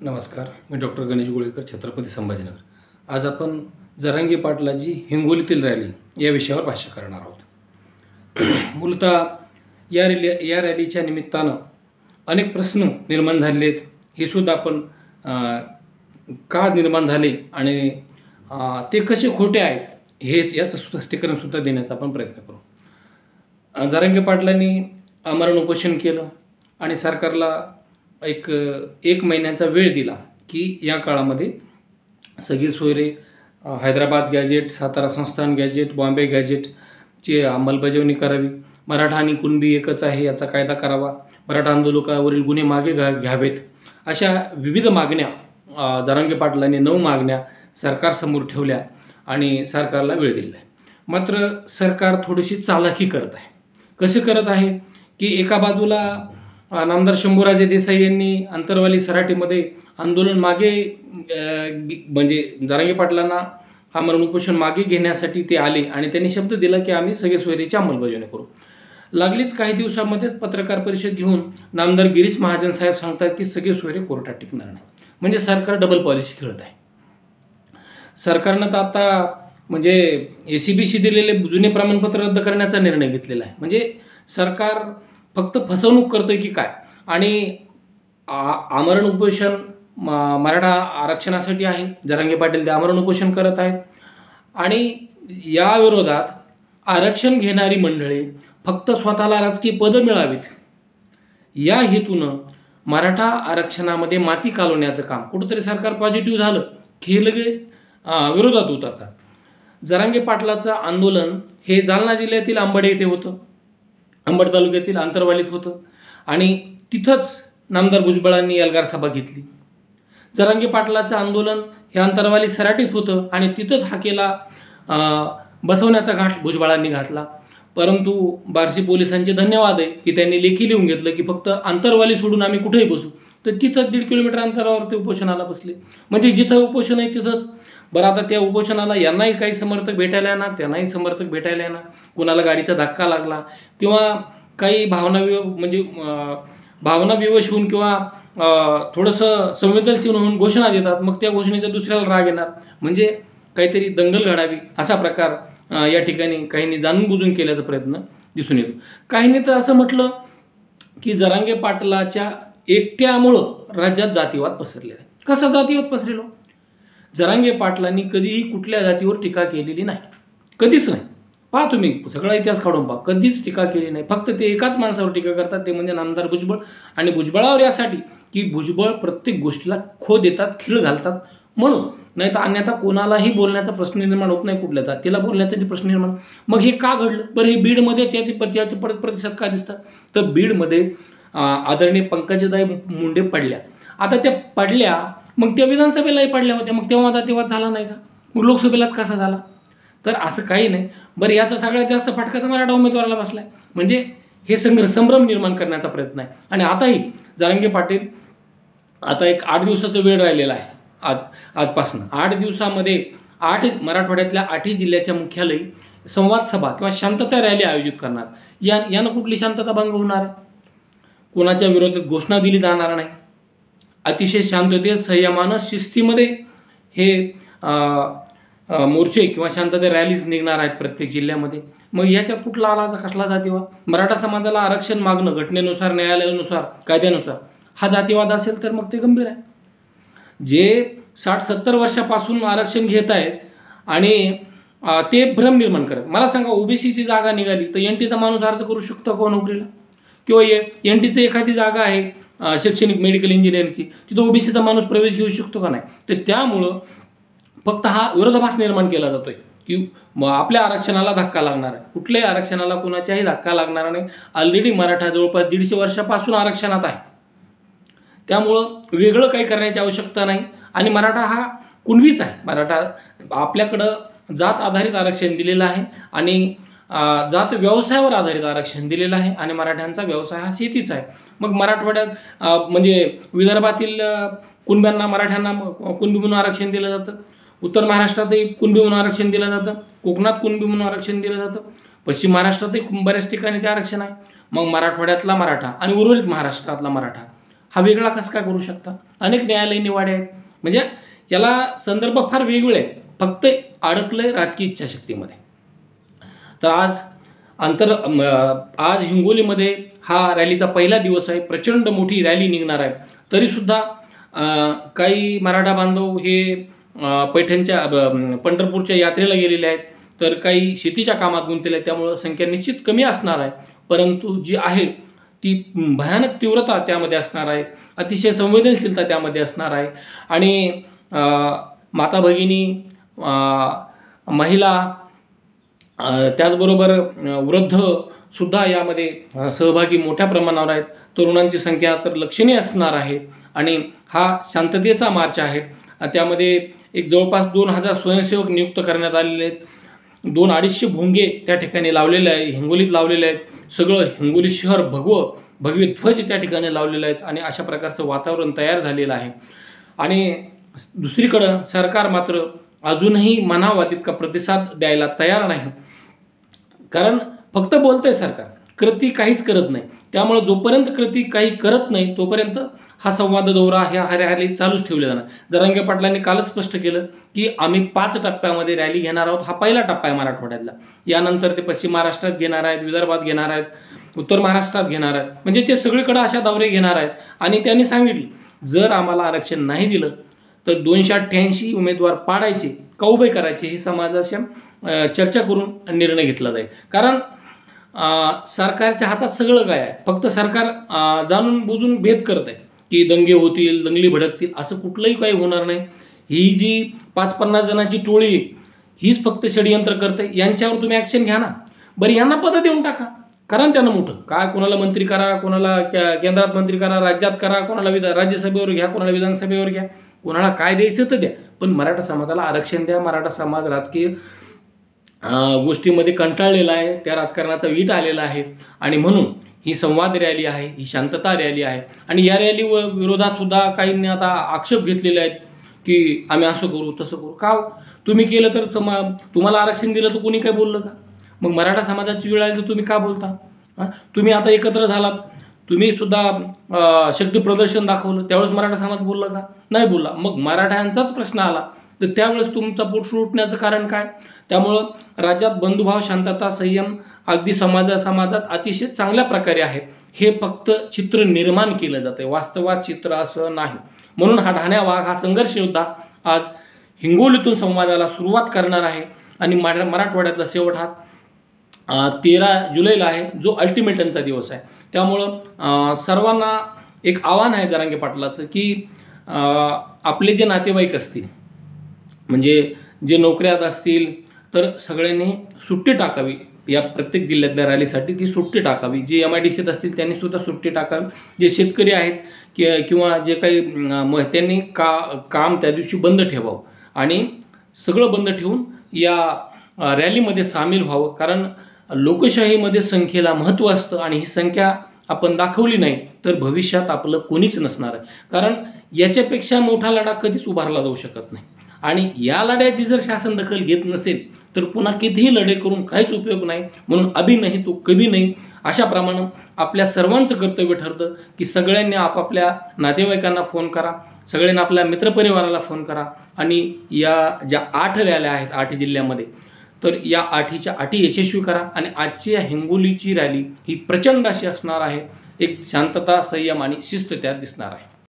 नमस्कार, मी डॉक्टर गणेश गोळेकर, छत्रपती संभाजीनगर। आज आपण जरांगे पाटलाची हिंगोलीतील रॅली या विषयावर भाष्य करणार आहोत। मूलतः या रॅलीच्या निमित्तानं अनेक प्रश्न निर्माण झाले आहेत। हे सुद्धा आपण का निर्माण झाले आणि ते कसे खोटे आहेत हे याचं स्पष्टीकरण सुद्धा देण्याचा आपण प्रयत्न करू। जरांगे पाटलांनी आमरण उपोषण केलं आणि सरकारला एक महिन्याचा वेळ दिला की या काळामध्ये सगळी सोयरे हैदराबाद गॅजेट, सातारा संस्थान गॅजेट, बॉम्बे गॅजेटची अंमलबजावणी करावी, मराठा आणि कुणबी एकच आहे याचा कायदा करावा, मराठा आंदोलकावरील गुन्हे मागे घ्यावेत, अशा विविध मागण्या जरांगे पाटलांनी 9 मागण्या सरकारसमोर ठेवल्या आणि सरकारला वेळ दिला आहे। मात्र सरकार थोडीशी चालाकी करत आहे। कसे करत आहे की एका बाजूला नामदार शंभूराजे देसाई यांनी अंतरवाली सराटीमध्ये आंदोलन मागे म्हणजे जरांगे पाटलांना आमरण उपोषण मागे घेण्यासाठी ते आले आणि त्यांनी शब्द दिला की आम्ही सगळे सोयरीची अंमलबजावणी करू। लागलीच काही दिवसांमध्येच पत्रकार परिषद घेऊन नामदार गिरीश महाजन साहेब सांगतात की सगळे सोयरे कोर्टात टिकणार नाही। म्हणजे सरकार डबल पॉलिसी खेळत आहे। सरकारनं तर आता म्हणजे ACBशी दिलेले जुने प्रमाणपत्र रद्द करण्याचा निर्णय घेतलेला आहे। म्हणजे सरकार फक्त फसवणूक करतोय की काय। आणि आमरण उपोषण मराठा आरक्षणासाठी आहे। जरांगे पाटील ते आमरण उपोषण करत आहेत आणि या विरोधात आरक्षण घेणारी मंडळी फक्त स्वतःला राजकीय पदं मिळावीत या हेतूनं मराठा आरक्षणामध्ये माती कालवण्याचं काम कुठेतरी सरकार पॉझिटिव्ह झालं की लगे विरोधात उतरतात। जरांगे पाटलाचं आंदोलन हे जालना जिल्ह्यातील अंबड येथे होतं, अंबड तालुक्यातील अंतरवालीत होतं आणि तिथंच नामदार भुजबळांनी एल्गार सभा घेतली। जरांगे पाटलाचं आंदोलन हे अंतरवाली सराटीत होतं आणि तिथंच हाकेला बसवण्याचा घाट भुजबळांनी घातला। परंतु बार्शी पोलिसांचे धन्यवाद आहे की त्यांनी लेखी लिहून घेतलं की फक्त अंतरवाली सोडून आम्ही कुठेही बसू। तर तिथंच 1.5 किलोमीटर अंतरावर ते उपोषणाला बसले। म्हणजे जिथं उपोषण आहे तिथंच। बरं, आता त्या उपोषणाला यांनाही काही समर्थक भेटायला येणार, त्यांनाही समर्थक भेटायला येणार, कोणाला गाडीचा धक्का लागला किंवा काही भावना विवश होऊन किंवा थोडंसं संवेदनशील होऊन घोषणा देतात, मग त्या घोषणेचा दुसऱ्याला राग येणार, म्हणजे काहीतरी दंगल घडावी असा प्रकार या ठिकाणी काहींनी जाणून बुजून केल्याचा प्रयत्न दिसून येतो। काहींनी तर असं म्हटलं की जरांगे पाटलाच्या एकट्यामुळं राज्यात जातीवाद पसरलेला आहे। कसा जातीवाद पसरलो? जरांगे पाटलांनी कधीही कुठल्या जातीवर टीका केलेली नाही, कधीच नाही। पहा तुम्ही सगळा इतिहास काढून पहा, कधीच टीका केली नाही। फक्त ते एकाच माणसावर टीका करतात, ते म्हणजे नामदार भुजबळ। आणि भुजबळावर यासाठी की भुजबळ प्रत्येक गोष्टीला खो देतात, खीळ घालतात म्हणून, नाही तर अन्यथा कोणालाही बोलण्याचा प्रश्न निर्माण होत नाही, कुठल्या जातीला बोलण्याचा प्रश्न निर्माण। मग हे का घडलं बरं? हे बीडमध्ये त्याचे परत प्रतिसाद का दिसतात? तर बीडमध्ये आदरणीय पंकजाताई मुंडे पडल्या। आता त्या पडल्या, मग त्या विधानसभेलाही पडल्या होत्या, मग तेव्हा जातीवाद झाला नाही का? मग लोकसभेलाच कसा झाला? तर असं काही नाही। बरं, याचा सगळ्यात जास्त फटका तर मराठा उमेदवाराला बसलाय। म्हणजे हे संभ्रम निर्माण करण्याचा प्रयत्न आहे। आणि आताही जरांगे पाटील आता एक 8 दिवसाचा वेळ राहिलेला आहे। आजपासून 8 दिवसामध्ये मराठवाड्यातल्या 8 जिल्ह्याच्या मुख्यालयी संवाद सभा किंवा शांतता रॅली आयोजित करणार। यानं कुठली शांतता भंग होणार आहे? कोणाच्या विरोधात घोषणा दिली जाणार नाही। अतिशय शांततेत, संयमानं, शिस्तीमध्ये हे मोर्चे किंवा शांतता रॅलीज निघणार आहेत प्रत्येक जिल्ह्यामध्ये। मग याच्यात कुठला आला कसला जातीवाद? मराठा समाजाला आरक्षण मागणं घटनेनुसार, न्यायालयानुसार, कायद्यानुसार हा जातीवाद असेल तर मग ते गंभीर आहे। जे 60-70 वर्षापासून आरक्षण घेत आहेत आणि ते भ्रम निर्माण करत, मला सांगा OBCची जागा निघाली तर NTचा माणूस अर्ज करू शकतो का नोकरीला? किंवा NTची एखादी जागा आहे शैक्षणिक मेडिकल इंजिनिअरिंगची, तिथं OBCचा माणूस प्रवेश घेऊ शकतो का नाही? तर त्यामुळं फक्त हा विरोधाभास निर्माण केला जातोय की आपल्या आरक्षणाला धक्का लागणार आहे। कुठल्याही आरक्षणाला कोणाच्याही धक्का लागणार नाही। ऑलरेडी मराठा जवळपास 150 वर्षापासून आरक्षणात आहे, त्यामुळं वेगळं काही करण्याची आवश्यकता नाही। आणि मराठा हा कुणबीच आहे। मराठा आपल्याकडं जात आधारित आरक्षण दिलेलं आहे आणि जात व्यवसायावर आधारित आरक्षण दिलेलं आहे आणि मराठ्यांचा व्यवसाय हा शेतीचा आहे। मग मराठवाड्यात म्हणजे विदर्भातील कुणब्यांना, मराठ्यांना कुणबी म्हणून आरक्षण दिलं जातं, उत्तर महाराष्ट्रातही कुणबी म्हणून आरक्षण दिलं जातं, कोकणात कुणबी म्हणून आरक्षण दिलं जातं, पश्चिम महाराष्ट्रातही बऱ्याच ठिकाणी ते आरक्षण आहे। मग मराठवाड्यातला मराठा आणि उर्वरित महाराष्ट्रातला मराठा हा वेगळा कसं काय करू शकता? अनेक न्यायालयीन निवाडे आहेत. म्हणजे याला संदर्भ फार वेगळे आहेत, फक्त अडकलंय राजकीय इच्छाशक्तीमध्ये. तर आज हिंगोलीमध्ये हा रॅलीचा पहिला दिवस आहे. प्रचंड मोठी रॅली निघणार आहे. तरीसुद्धा काही मराठा बांधव हे पैठणच्या पंढरपूरच्या यात्रेला गेलेले आहेत, तर काही शेतीच्या कामात गुंतलेले आहेत. त्यामुळं संख्या निश्चित कमी असणार आहे, परंतु जी आहे ती भयानक तीव्रता त्यामध्ये असणार आहे, अतिशय संवेदनशीलता त्यामध्ये असणार आहे. आणि माता भगिनी, महिला, त्याचबरोबर वृद्धसुद्धा यामध्ये सहभागी मोठ्या प्रमाणावर आहेत. तरुणांची संख्या तर लक्षणीय असणार आहे. आणि हा शांततेचा मार्च आहे. त्यामध्ये एक जवळपास 2000 स्वयंसेवक नियुक्त करण्यात आलेले आहेत. 200-250 भोंगे त्या ठिकाणी लावलेले आहे, हिंगोलीत लावलेले आहेत. सगळं हिंगोली शहर भगवे ध्वज त्या ठिकाणी लावलेले आहेत. आणि अशा प्रकारचं वातावरण तयार झालेलं आहे. आणि दुसरीकडं सरकार मात्र अजूनही म्हणावा तितका प्रतिसाद द्यायला तयार नाही. कारण फक्त बोलतंय सरकार, कृती काहीच करत नाही. त्यामुळे जोपर्यंत कृती काही करत नाही तोपर्यंत हा संवाद दौरा, ह्या रॅली चालूच ठेवले जाणार. जरांगे पाटलांनी कालच स्पष्ट केलं की आम्ही 5 टप्प्यामध्ये रॅली घेणार आहोत. हा पहिला टप्पा आहे मराठवाड्यातला. यानंतर ते पश्चिम महाराष्ट्रात घेणार आहेत, विदर्भात घेणार आहेत, उत्तर महाराष्ट्रात घेणार आहेत. म्हणजे ते सगळीकडे अशा दौरे घेणार आहेत. आणि त्यांनी सांगितलं जर आम्हाला आरक्षण नाही दिलं तर 288 उमेदवार पाडायचे का उभे करायचे हे समाजाशी चर्चा करून निर्णय घेतला जाईल. कारण सरकारच्या हातात सगळं काय आहे, फक्त सरकार जाणून बुजून भेद करत आहे की दंगे होतील, दंगली भडकतील, असं कुठलंही काही होणार नाही. ही जी 5-50 जणांची टोळी हीच फक्त षडयंत्र करते. यांच्यावर तुम्ही ॲक्शन घ्या ना. बरं, यांना पदं देऊन टाका, करा त्यांना मोठं. काय कोणाला मंत्री करा, कोणाला केंद्रात मंत्री करा, राज्यात करा, कोणाला राज्यसभेवर घ्या, कोणाला विधानसभेवर घ्या, कोणाला काय द्यायचं तर द्या, पण मराठा समाजाला आरक्षण द्या. मराठा समाज राजकीय गोष्टीमध्ये कंटाळलेला आहे, त्या राजकारणाचा वीट आलेला आहे. आणि म्हणून ही संवाद रॅली आहे, ही शांतता रॅली आहे. आणि या रॅली विरोधात सुद्धा काहींनी आता आक्षेप घेतलेले आहेत की आम्ही असं करू तसं करू. का तुम्ही केलं तर तुम्हाला आरक्षण दिलं तर कोणी काय बोललं का? मग मराठा समाजाची वेळ आली तर तुम्ही का बोलता? तुम्ही आता एकत्र झालात, तुम्ही सुद्धा शक्ती प्रदर्शन दाखवलं, त्यावेळेस मराठा समाज बोलला का? नाही बोलला. मग मराठ्यांचाच प्रश्न आला तर त्यावेळेस तुमचा पोट उठण्याचं कारण काय? त्यामुळं राज्यात बंधुभाव, शांतता, संयम अगदी समाजात अतिशय चांगल्या प्रकारे आहे. हे फक्त चित्र निर्माण केलं जातं, वास्तवात चित्र असं नाही. म्हणून हा ढाण्या वाघ, हा संघर्ष योद्धा आज हिंगोलीतून संवादाला सुरुवात करणार आहे. आणि मराठवाड्यातला शेवट हा 13 जुलैला आहे, जो अल्टिमेटमचा दिवस आहे. त्यामुळं सर्वांना एक आव्हान आहे जरांगे पाटलाचं की आपले जे नातेवाईक असतील, म्हणजे जे नोकऱ्यात असतील, तर सगळ्यांनी सुट्टी टाकावी. या प्रत्येक जिल्ह्यातल्या रॅलीसाठी ती सुट्टी टाकावी. जे MIDCत असतील त्यांनी सुद्धा सुट्टी टाकावी. जे शेतकरी आहेत किंवा जे काही त्यांनी काम त्या दिवशी बंद ठेवावं आणि सगळं बंद ठेवून या रॅलीमध्ये सामील व्हावं. कारण लोकशाहीमध्ये संख्येला महत्त्व असतं आणि ही संख्या आपण दाखवली नाही तर भविष्यात आपलं कोणीच नसणार आहे. कारण याच्यापेक्षा मोठा लढा कधीच उभारला जाऊ शकत नाही. आणि या लढ्याची जर शासन दखल घेत नसेल तर पुन्हा कितीही लढे करून काहीच उपयोग नाही. म्हणून अभी नाही तो कभी नाही अशाप्रमाणे आपल्या सर्वांचं कर्तव्य ठरतं की सगळ्यांनी आपापल्या नातेवाईकांना फोन करा, सगळ्यांना आपल्या मित्रपरिवाराला फोन करा. आणि या ज्या 8 रॅल्या आहेत 8 जिल्ह्यामध्ये, तर या 8च्या 8 यशस्वी करा. आणि आजची या हिंगोलीची रॅली ही प्रचंड अशी असणार आहे. एक शांतता, संयम आणि शिस्त त्यात दिसणार आहे.